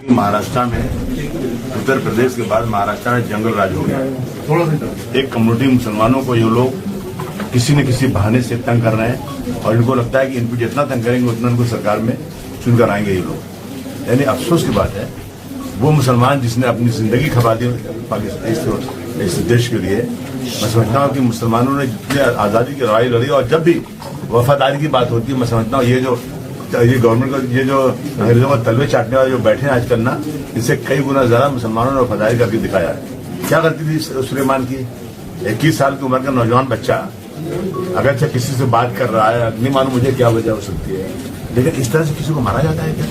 महाराष्ट्र में, उत्तर प्रदेश के बाद महाराष्ट्र में जंगल राज हो गया। एक कम्युनिटी मुसलमानों को ये लोग किसी न किसी बहाने से तंग कर रहे हैं और इनको लगता है कि इनको जितना तंग करेंगे उतना इनको सरकार में चुनकर आएंगे ये लोग। यानी अफसोस की बात है, वो मुसलमान जिसने अपनी जिंदगी खपा दी पाकिस्तान इस देश के लिए, मैं समझता हूँ कि मुसलमानों ने जितनी आज़ादी की लड़ाई लड़ी और जब भी वफादारी की बात होती है, मैं समझता हूँ ये गवर्नमेंट का ये जो अंग्रेजों का तलवे चाटने वाले जो बैठे हैं आजकल ना, इससे कई गुना ज्यादा मुसलमानों ने वफादारी करके दिखाया है। क्या करती थी सुलेमान की 21 साल की उम्र का नौजवान बच्चा अगर अच्छा किसी से बात कर रहा है, नहीं मालूम मुझे क्या वजह हो सकती है, लेकिन इस तरह से किसी को मारा जाता है क्या?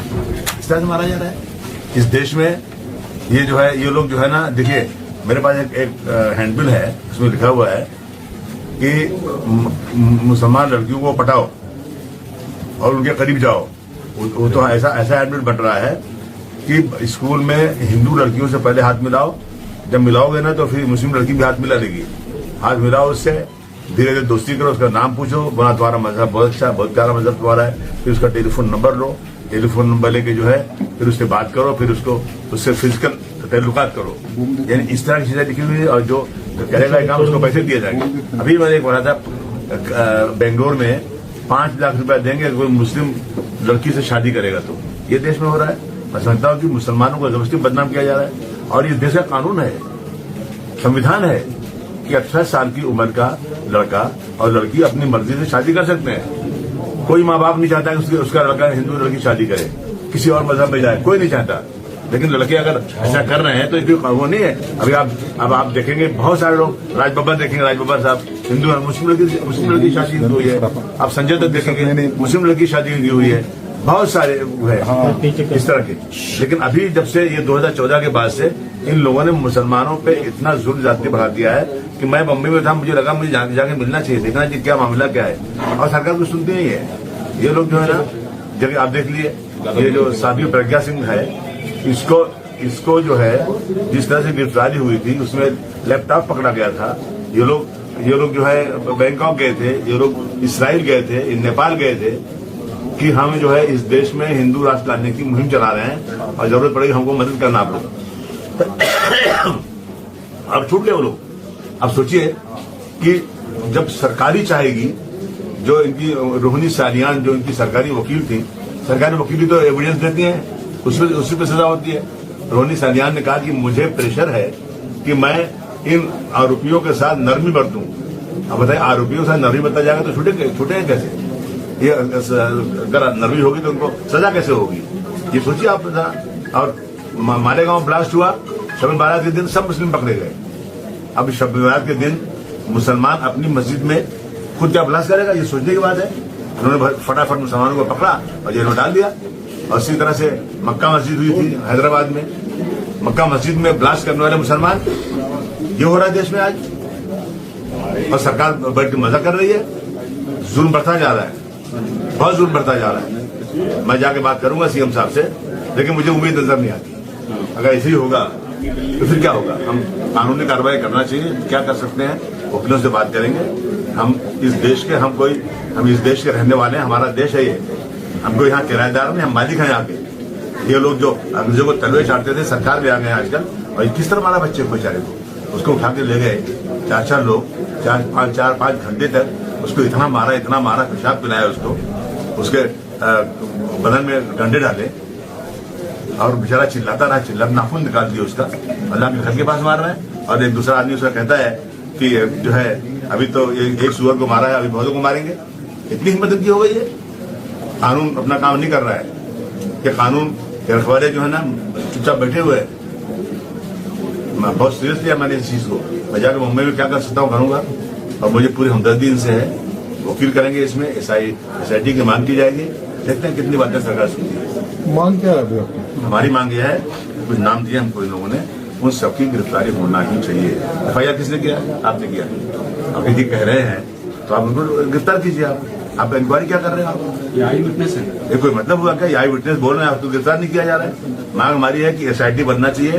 इस तरह से मारा जा रहा है इस देश में। ये जो है ये लोग जो है ना, देखिए मेरे पास एक हैंडबिल है, उसमें लिखा हुआ है कि मुसलमान लड़कियों को पटाओ और उनके करीब जाओ। वो तो ऐसा हैंडबिल बन रहा है कि स्कूल में हिंदू लड़कियों से पहले हाथ मिलाओ, जब मिलाओगे ना तो फिर मुस्लिम लड़की भी हाथ मिला देगी। हाथ मिलाओ उससे, धीरे धीरे दोस्ती करो, उसका नाम पूछो, बोला तुम्हारा मजहब बहुत अच्छा, बहुत प्यारा मजहब तुम्हारा है, फिर उसका टेलीफोन नंबर लो, टेलीफोन नंबर लेके जो है फिर उससे बात करो, फिर उससे फिजिकल तल्लुकात करो। यानी इस तरह की चीजें लिखी हुई है और जो करेगा काम उसको पैसे दिए जाएंगे। अभी मैंने एक पढ़ा था बेंगलोर में 5 लाख रुपया देंगे कोई मुस्लिम लड़की से शादी करेगा। तो ये देश में हो रहा है। मैं समझता हूँ कि मुसलमानों को जबरदस्ती बदनाम किया जा रहा है और ये देश का कानून है, संविधान है कि 18 साल की उम्र का लड़का और लड़की अपनी मर्जी से शादी कर सकते हैं। कोई माँ बाप नहीं चाहता कि उसका लड़का हिंदू लड़की शादी करे, किसी और मजहब में जाए, कोई नहीं चाहता। लेकिन लड़के अगर ऐसा कर रहे हैं तो इसकी वो नहीं है। अभी आप देखेंगे बहुत सारे लोग, राज बब्बर देखेंगे, राज बब्बर साहब हिंदू है, मुस्लिम लड़की शादी हुई है। आप संजय दत्त देखेंगे, मुस्लिम लड़की शादी हुई है। बहुत सारे है इस तरह के। लेकिन अभी जब से ये 2014 के बाद से इन लोगों ने मुसलमानों पे इतना जुल्म जाति बढ़ा दिया है कि मैं बम्बई में था, मुझे लगा मुझे जाके मिलना चाहिए, देखना चाहिए क्या मामला क्या है, और सरकार कुछ सुनती नहीं है। ये लोग जो है ना, जब आप देख लिए ये जो साध्वी प्रज्ञा सिंह है, इसको जो है जिस तरह से गिरफ्तारी हुई थी उसमें लैपटॉप पकड़ा गया था। ये लोग जो है बैंकॉक गए थे, ये लोग इसराइल गए थे, नेपाल गए थे कि हम जो है इस देश में हिंदू राष्ट्र लाने की मुहिम चला रहे हैं और जरूरत पड़ेगी हमको मदद करना आप लोग। अब छूट गए वो लोग। अब सोचिए कि जब सरकारी चाहेगी, जो इनकी रोहिणी सालियान जो इनकी सरकारी वकील थी, सरकारी वकील तो एविडेंस देती है, उसी पे सजा होती है। रोहिणी सालियान ने कहा कि मुझे प्रेशर है कि मैं इन आरोपियों के साथ नरमी बरतूं। अब बताइए, आरोपियों के साथ नरमी बरता जाएगा तो छूटेंगे कैसे? ये अगर नरमी होगी तो उनको सजा कैसे होगी? ये सोचिए आप। और मालेगांव ब्लास्ट हुआ, शब बारात के दिन सब मुस्लिम पकड़े गए। अब शब बारात के दिन मुसलमान अपनी मस्जिद में खुद क्या ब्लास्ट करेगा, ये सोचने की बात है। उन्होंने फटाफट मुसलमानों को पकड़ा और जेल में डाल दिया। और इसी तरह से मक्का मस्जिद हुई थी हैदराबाद में, मक्का मस्जिद में ब्लास्ट करने वाले मुसलमान, ये हो रहा है देश में आज। और सरकार बैठ के मजा कर रही है। जुल्म बढ़ता जा रहा है, बहुत जुल्म बढ़ता जा रहा है। मैं जाके बात करूंगा सीएम साहब से, लेकिन मुझे उम्मीद नजर नहीं आती। अगर ऐसे ही होगा तो फिर क्या होगा? हम कानूनी कार्रवाई करना चाहिए, क्या कर सकते हैं, वकीलों से बात करेंगे। हम इस देश के रहने वाले हैं, हमारा देश है ये। हमको यहाँ किराएदार नहीं, हम मालिक हैं यहाँ के। ये लोग जो अंग्रेजों को तलवे चाटते थे, सरकार भी आ गए आजकल। और किस तरह मारा बच्चे को, बेचारे को, उसको उठा के ले गए 4 लोग, 4-5 घंटे तक उसको इतना मारा, पेशाब पिलाया उसके बदन में डंडे डाले और बेचारा चिल्लाता रहा, नाखून निकाल दिया उसका, अल्लाह के घर के पास मार रहा है। और एक दूसरा आदमी उसका कहता है कि जो है अभी तो एक सुअर को मारा है, अभी बहुतों को मारेंगे। इतनी हिम्मत इनकी हो गई है। कानून अपना काम नहीं कर रहा है कि कानून के रखवाले जो है ना चुपचाप बैठे हुए हैं। मैं बहुत सीरियस लिया मैंने इस चीज को। मैं जाकर मुंबई में क्या कर सकता हूँ करूंगा, और मुझे पूरी हमदर्दी इनसे है। वकील करेंगे, इसमें SIT की मांग की जाएगी। देखते हैं कितनी बातें सरकार सुनती है। मांग क्या है? हमारी मांग यह है, कुछ नाम दिए हमको इन लोगों ने, उन सबकी गिरफ्तारी होना ही चाहिए। FIR किसने किया? आपने किया। अब यदि कह रहे हैं तो आप उनको गिरफ्तार कीजिए। आप इंक्वायरी क्या कर रहे हैं? आप आई विटनेस है, ये कोई मतलब हुआ क्या? आई विटनेस बोल रहे हैं, आप तो गिरफ्तार नहीं किया जा रहा है। मांग हमारी है कि SIT बनना चाहिए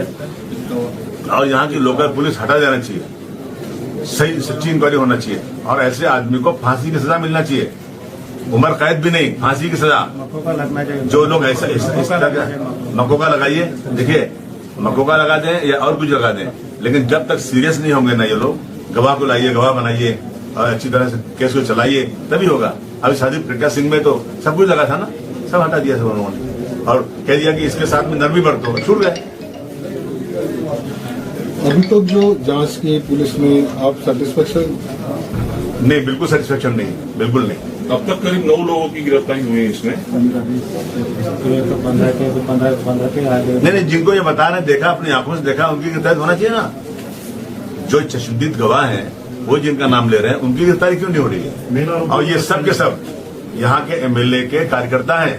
और यहाँ की लोकल पुलिस हटा देना चाहिए। सही सच्ची इंक्वायरी होना चाहिए और ऐसे आदमी को फांसी की सजा मिलना चाहिए। उम्र कैद भी नहीं, फांसी की सजा। मकोका लगना चाहिए। जो लोग ऐसा इस तरह का मकोका लगाइए, देखिए मकोका लगा दें या और कुछ लगा दें, लेकिन जब तक सीरियस नहीं होंगे ना ये लोग, गवाह को लाइए, गवाह बनाइए और अच्छी तरह से केस को चलाइए, तभी होगा। अभी शादी प्रज्ञा सिंह में तो सब कुछ लगा था ना, सब हटा दिया सब उन्होंने और कह दिया कि इसके साथ में नरमी बरतो, छूट गए। अभी तक जो जांच की पुलिस ने, आप सेटिस्फेक्शन? नहीं, बिल्कुल सेटिस्फेक्शन नहीं, बिल्कुल नहीं। अब तक करीब 9 लोगों की गिरफ्तारी हुई है इसमें। 15 के आगे। नहीं, जिनको ये बता रहे, देखा, अपनी आंखों से देखा, उनकी गिरफ्तारी होना चाहिए ना। जो चश्मदीद गवाह हैं, वो जिनका नाम ले रहे हैं, उनकी गिरफ्तारी क्यों नहीं हो रही है? और ये सब के सब यहाँ के एमएलए के कार्यकर्ता हैं।